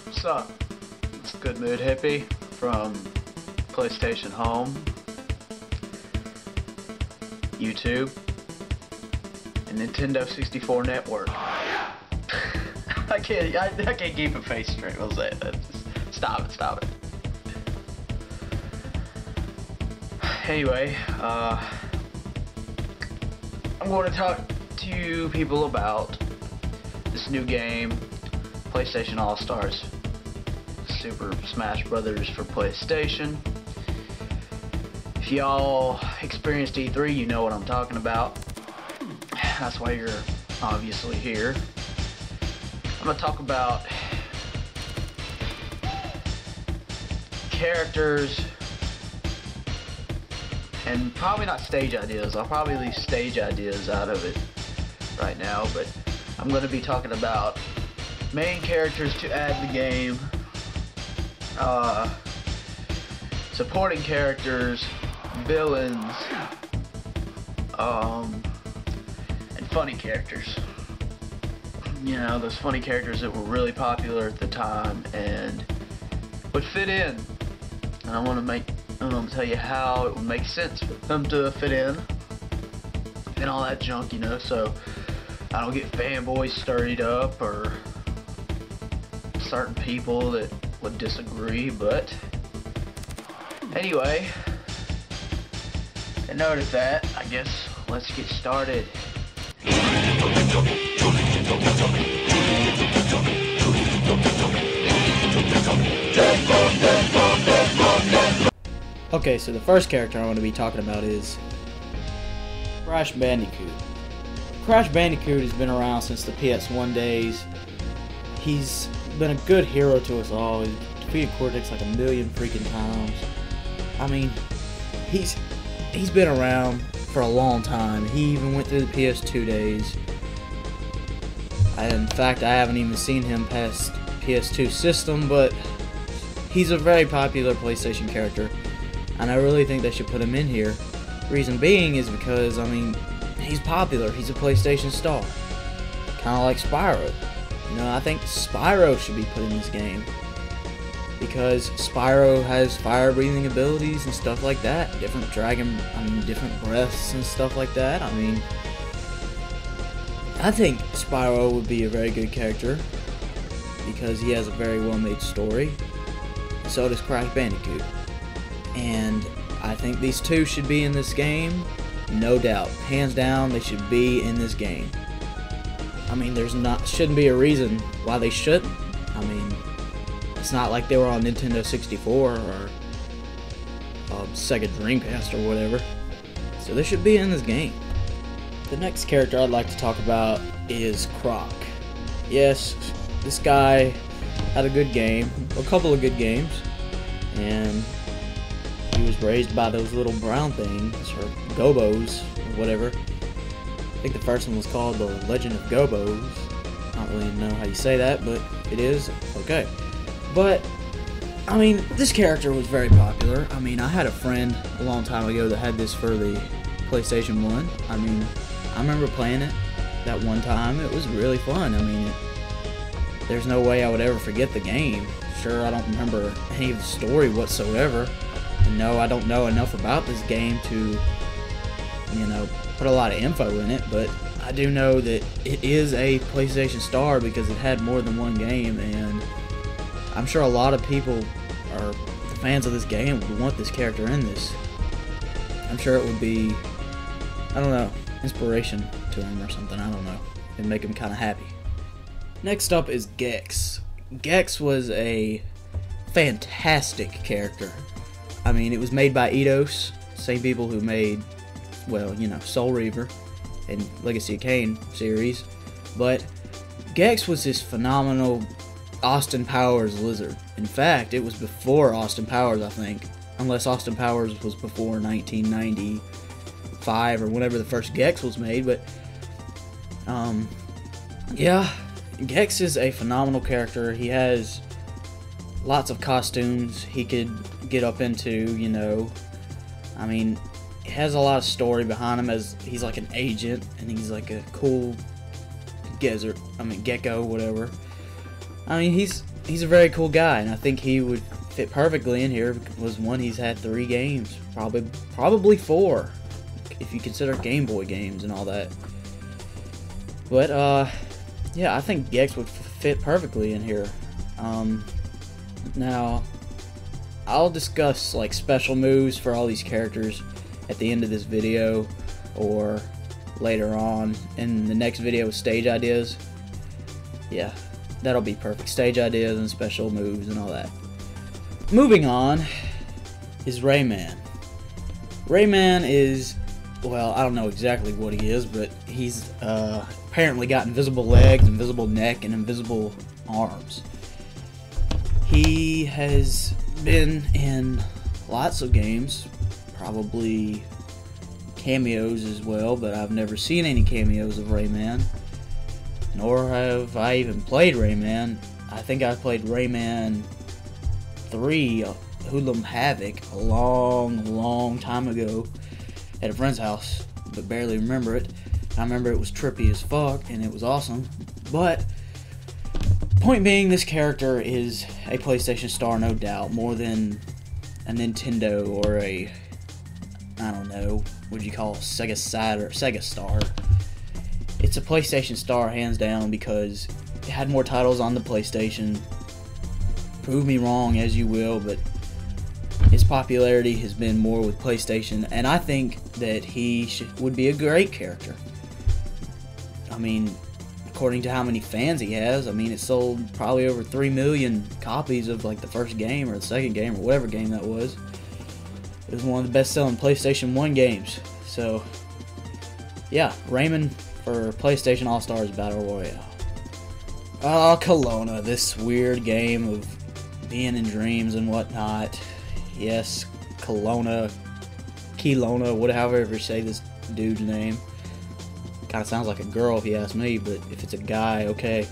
What's up? It's Good Mood Hippie from PlayStation Home, YouTube, and Nintendo 64 Network. I can't keep a face straight. We'll say that. Just stop it. Anyway, I'm going to talk to you people about this new game, PlayStation All-Stars Super Smash Brothers for PlayStation. If y'all experienced E3, you know what I'm talking about. That's why you're obviously here. I'm going to talk about characters and probably not stage ideas. I'll probably leave stage ideas out of it right now, but I'm going to be talking about main characters to add the game, supporting characters, villains, and funny characters. You know, those funny characters that were really popular at the time and would fit in. And I'm gonna tell you how it would make sense for them to fit in and all that junk, you know, so I don't get fanboys stirred up or certain people that would disagree. But anyway, and notice that, I guess let's get started. Okay, so the first character I want to be talking about is Crash Bandicoot. Crash Bandicoot has been around since the PS1 days. He's been a good hero to us all. He's defeated Cortex like a million freaking times. I mean, he's been around for a long time. He even went through the PS2 days. In fact, I haven't even seen him past PS2 system, but he's a very popular PlayStation character, and I really think they should put him in here. Reason being is because, I mean, he's popular. He's a PlayStation star. Kind of like Spyro. You know, I think Spyro should be put in this game because Spyro has fire-breathing abilities and stuff like that. Different breaths and stuff like that. I mean, I think Spyro would be a very good character because he has a very well-made story. So does Crash Bandicoot. And I think these two should be in this game, no doubt. Hands down, they should be in this game. I mean, shouldn't be a reason why they shouldn't. I mean, it's not like they were on Nintendo 64 or Sega Dreamcast or whatever. So they should be in this game. The next character I'd like to talk about is Croc. Yes, this guy had a good game, a couple of good games, and he was raised by those little brown things, or gobos, or whatever. I think the first one was called The Legend of Gobos. I don't really know how you say that, but it is. Okay. But, I mean, this character was very popular. I mean, I had a friend a long time ago that had this for the PlayStation 1. I mean, I remember playing it that one time. It was really fun. I mean, there's no way I would ever forget the game. Sure, I don't remember any of the story whatsoever. And no, I don't know enough about this game to, you know, put a lot of info in it, but I do know that it is a PlayStation star because it had more than one game, and I'm sure a lot of people are the fans of this game would want this character in this. I'm sure it would be, I don't know, inspiration to him or something, I don't know. It'd make him kind of happy. Next up is Gex. Gex was a fantastic character. I mean, it was made by Eidos, same people who made, well, you know, Soul Reaver and Legacy of Kain series. But Gex was this phenomenal Austin Powers lizard. In fact, it was before Austin Powers, I think. Unless Austin Powers was before 1995 or whenever the first Gex was made. But, yeah, Gex is a phenomenal character. He has lots of costumes he could get up into, you know. I mean, he has a lot of story behind him, as he's like an agent and he's like a cool gecko, whatever. I mean, he's he's a very cool guy, and I think he would fit perfectly in here. Was one, he's had 3 games, probably 4, if you consider Game Boy games and all that. But yeah, I think Gex would fit perfectly in here. Now, I'll discuss like special moves for all these characters at the end of this video, or later on in the next video with stage ideas. Yeah, that'll be perfect. Stage ideas and special moves and all that. Moving on is Rayman. Rayman is, well, I don't know exactly what he is, but he's apparently got invisible legs, invisible neck, and invisible arms. He has been in lots of games, probably cameos as well, but I've never seen any cameos of Rayman, nor have I even played Rayman. I think I played Rayman 3, Hoodlum Havoc, a long time ago at a friend's house, but barely remember it. I remember it was trippy as fuck, and it was awesome, but point being, this character is a PlayStation star, no doubt, more than a Nintendo or a, I don't know, what do you call it, Sega star. It's a PlayStation star, hands down, because it had more titles on the PlayStation. Prove me wrong as you will, but his popularity has been more with PlayStation, and I think that he would be a great character. I mean, according to how many fans he has, I mean, it sold probably over 3 million copies of like the first game or the second game or whatever game that was. It was one of the best-selling PlayStation 1 games. So, yeah, Rayman for PlayStation All-Stars Battle Royale. Oh, Kelowna, this weird game of being in dreams and whatnot. Yes, Kelowna, whatever you say this dude's name. Kind of sounds like a girl if you ask me, but if it's a guy, okay.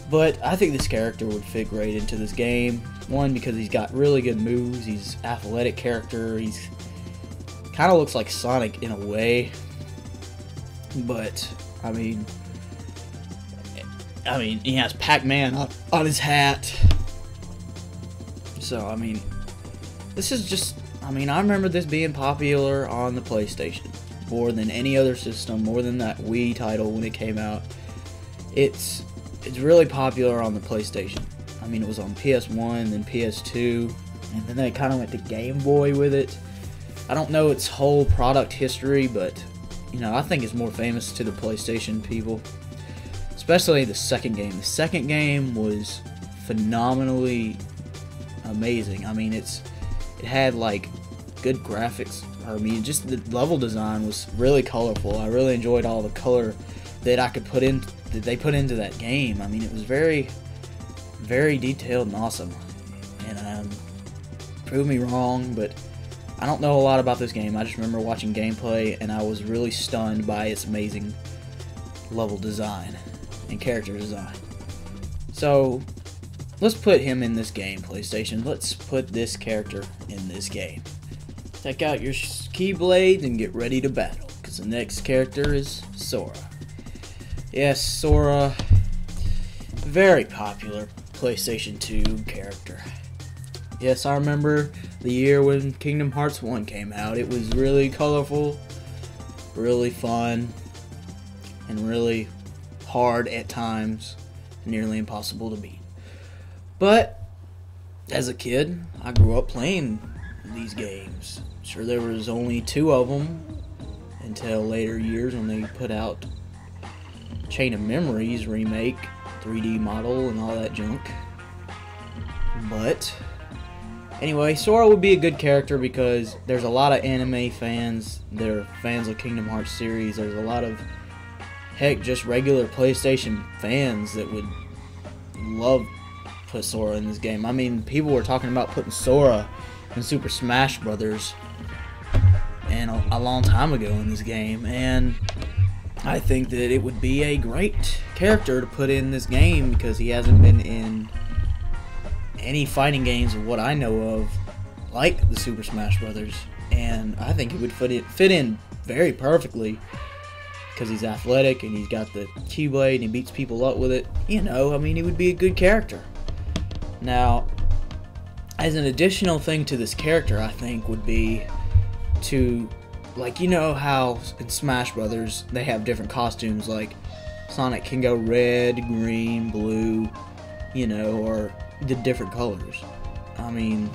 But I think this character would fit great into this game. One, because he's got really good moves. He's an athletic character. He's kind of looks like Sonic in a way. But I mean, he has Pac-Man on his hat. So I mean, this is just, I mean, I remember this being popular on the PlayStation more than any other system, more than that Wii title when it came out. It's really popular on the PlayStation. I mean, it was on PS1, then PS2, and then they kind of went to Game Boy with it. I don't know its whole product history, but, you know, I think it's more famous to the PlayStation people. Especially the second game. The second game was phenomenally amazing. I mean, it had, like, good graphics. I mean, just the level design was really colorful. I really enjoyed all the color that they put into that game. I mean, it was very, very detailed and awesome. And prove me wrong, but I don't know a lot about this game. I just remember watching gameplay, and I was really stunned by its amazing level design and character design. So let's put him in this game, PlayStation. Let's put this character in this game. Take out your keyblades and get ready to battle, because the next character is Sora. Yes, Sora, very popular PlayStation 2 character. Yes, I remember the year when Kingdom Hearts 1 came out. It was really colorful, really fun, and really hard at times, nearly impossible to beat. But as a kid, I grew up playing these games. Sure, there was only 2 of them until later years when they put out Chain of Memories remake, 3D model, and all that junk. But anyway, Sora would be a good character because there's a lot of anime fans that are fans of Kingdom Hearts series. There's a lot of, heck, just regular PlayStation fans that would love to put Sora in this game. I mean, people were talking about putting Sora in Super Smash Brothers and a long time ago in this game, and I think that it would be a great character to put in this game because he hasn't been in any fighting games of what I know of like the Super Smash Brothers, and I think he would fit in very perfectly because he's athletic and he's got the Keyblade and he beats people up with it. You know, I mean, he would be a good character. Now, as an additional thing to this character, I think would be to, like, you know how in Smash Brothers they have different costumes, like Sonic can go red, green, blue, you know, or the different colors. I mean,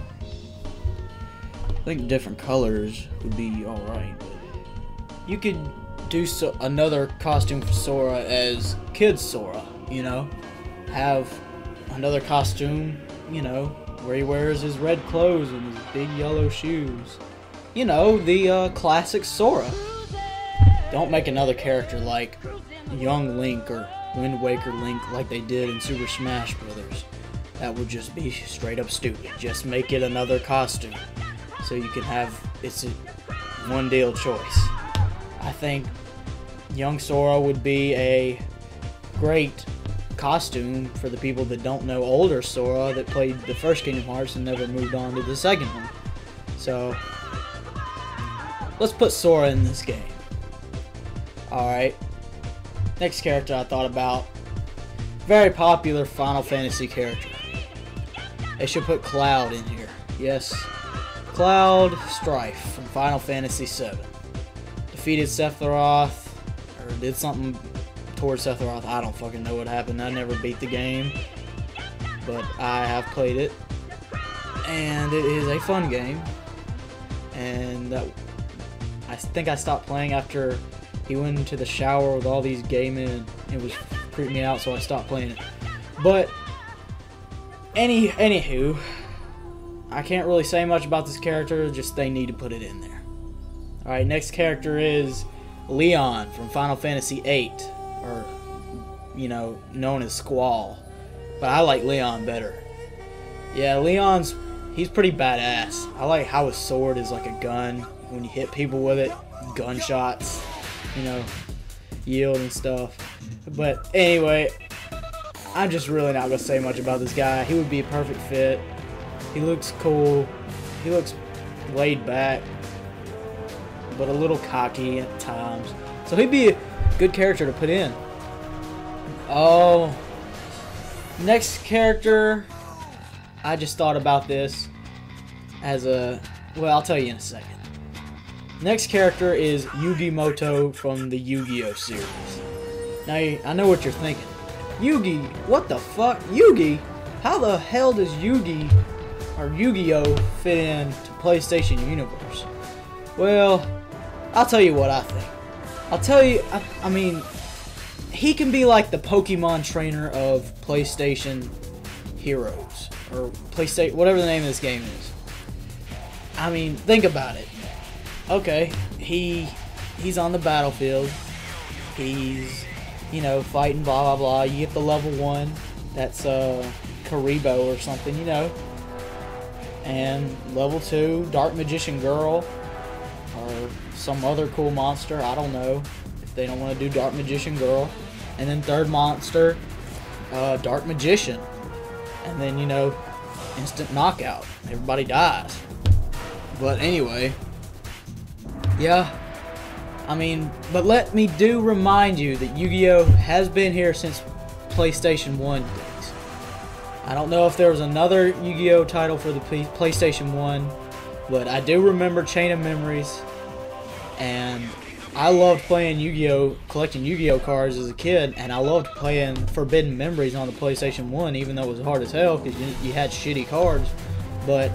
I think different colors would be alright, but you could do another costume for Sora as Kid Sora, you know? Have another costume, you know, where he wears his red clothes and his big yellow shoes. You know, the classic Sora. Don't make another character like Young Link or Wind Waker Link like they did in Super Smash Brothers. That would just be straight up stupid. Just make it another costume so you can have it's a one deal choice. I think Young Sora would be a great costume for the people that don't know older Sora that played the first Kingdom Hearts and never moved on to the second one. So let's put Sora in this game. Alright. Next character I thought about. Very popular Final Fantasy character. They should put Cloud in here. Yes. Cloud Strife from Final Fantasy VII. Defeated Sephiroth, or did something towards Sephiroth. I don't fucking know what happened. I never beat the game, but I have played it, and it is a fun game. And I think I stopped playing after he went into the shower with all these gay men. It was creeping me out, so I stopped playing it. But anywho, I can't really say much about this character. Just they need to put it in there. All right, next character is Leon from Final Fantasy VIII, or you know, known as Squall. But I like Leon better. Yeah, he's pretty badass. I like how his sword is like a gun. When you hit people with it, gunshots, you know, yield and stuff. But anyway, I'm just really not gonna say much about this guy. He would be a perfect fit. He looks cool. He looks laid back, but a little cocky at times. So he'd be a good character to put in. Oh, next character, I just thought about this as a, well, I'll tell you in a second. Next character is Yugi Moto from the Yu-Gi-Oh series. Now, I know what you're thinking. Yugi, what the fuck? Yugi? How the hell does Yugi or Yu-Gi-Oh fit in to PlayStation Universe? Well, I'll tell you what I think. I'll tell you, I mean, he can be like the Pokemon trainer of PlayStation Heroes, or PlayStation, whatever the name of this game is. I mean, think about it. Okay, he's on the battlefield. He's, you know, fighting, blah, blah, blah. You get the level 1. That's Karibo or something, you know. And level 2, Dark Magician Girl, or some other cool monster. I don't know if they don't want to do Dark Magician Girl. And then third monster, Dark Magician. And then, you know, instant knockout. Everybody dies. But anyway, yeah. I mean, but let me remind you that Yu-Gi-Oh has been here since PlayStation 1 days. I don't know if there was another Yu-Gi-Oh title for the PlayStation 1, but I do remember Chain of Memories, and I loved playing Yu-Gi-Oh, collecting Yu-Gi-Oh cards as a kid, and I loved playing Forbidden Memories on the PlayStation 1, even though it was hard as hell because you had shitty cards. But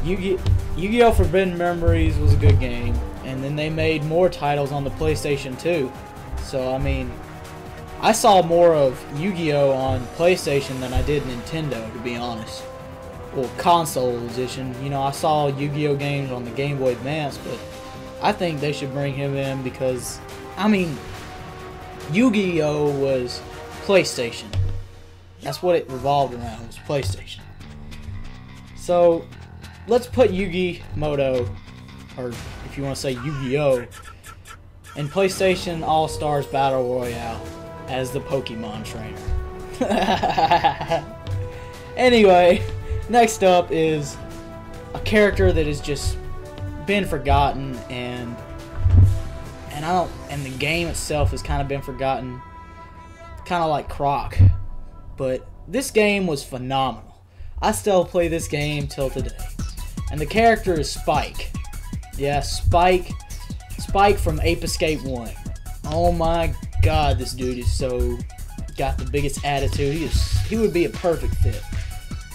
Yu-Gi-Oh Forbidden Memories was a good game, and then they made more titles on the PlayStation 2. So, I mean, I saw more of Yu-Gi-Oh on PlayStation than I did Nintendo, to be honest. Well, console edition. You know, I saw Yu-Gi-Oh games on the Game Boy Advance, but I think they should bring him in because, I mean, Yu-Gi-Oh was PlayStation. That's what it revolved around, was PlayStation. So, let's put Yugi Moto, or if you want to say Yu-Gi-Oh, in PlayStation All-Stars Battle Royale as the Pokemon trainer. Anyway, next up is a character that has just been forgotten, and the game itself has kind of been forgotten, kind of like Croc. But this game was phenomenal. I still play this game till today. And the character is Spike. Yeah, Spike. Spike from Ape Escape 1. Oh my god, this dude is so... got the biggest attitude. He would be a perfect fit.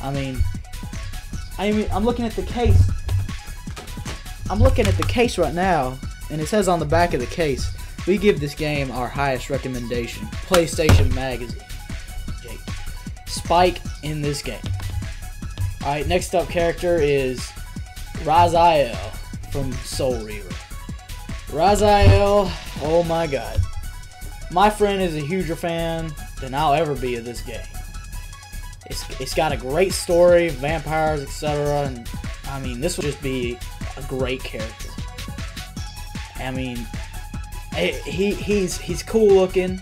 I mean, I'm looking at the case. I'm looking at the case right now, and it says on the back of the case, we give this game our highest recommendation. PlayStation Magazine. Jake. Spike in this game. Alright, next up character is Raziel from Soul Reaver. Raziel, oh my god. My friend is a huger fan than I'll ever be of this game. It's got a great story, vampires, etc. And I mean, this will just be a great character. I mean, he's cool looking.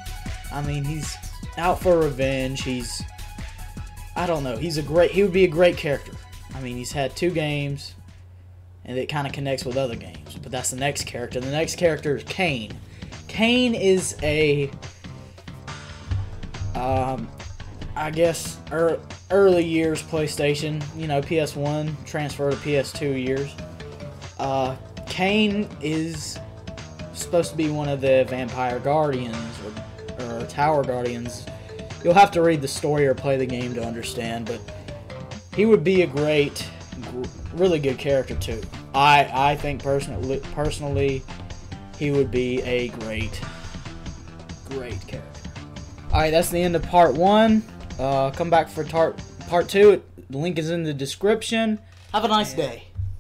I mean, he's out for revenge. I don't know. He would be a great character. I mean, he's had 2 games, and it kind of connects with other games. But that's the next character. The next character is Kane. Kane is a, I guess, early years PlayStation. You know, PS1 transfer to PS2 years. Kane is supposed to be one of the vampire guardians or tower guardians. You'll have to read the story or play the game to understand, but he would be a really good character too. I think personally, he would be a great character. Alright, that's the end of part 1. Come back for part 2. The link is in the description. Have a nice day.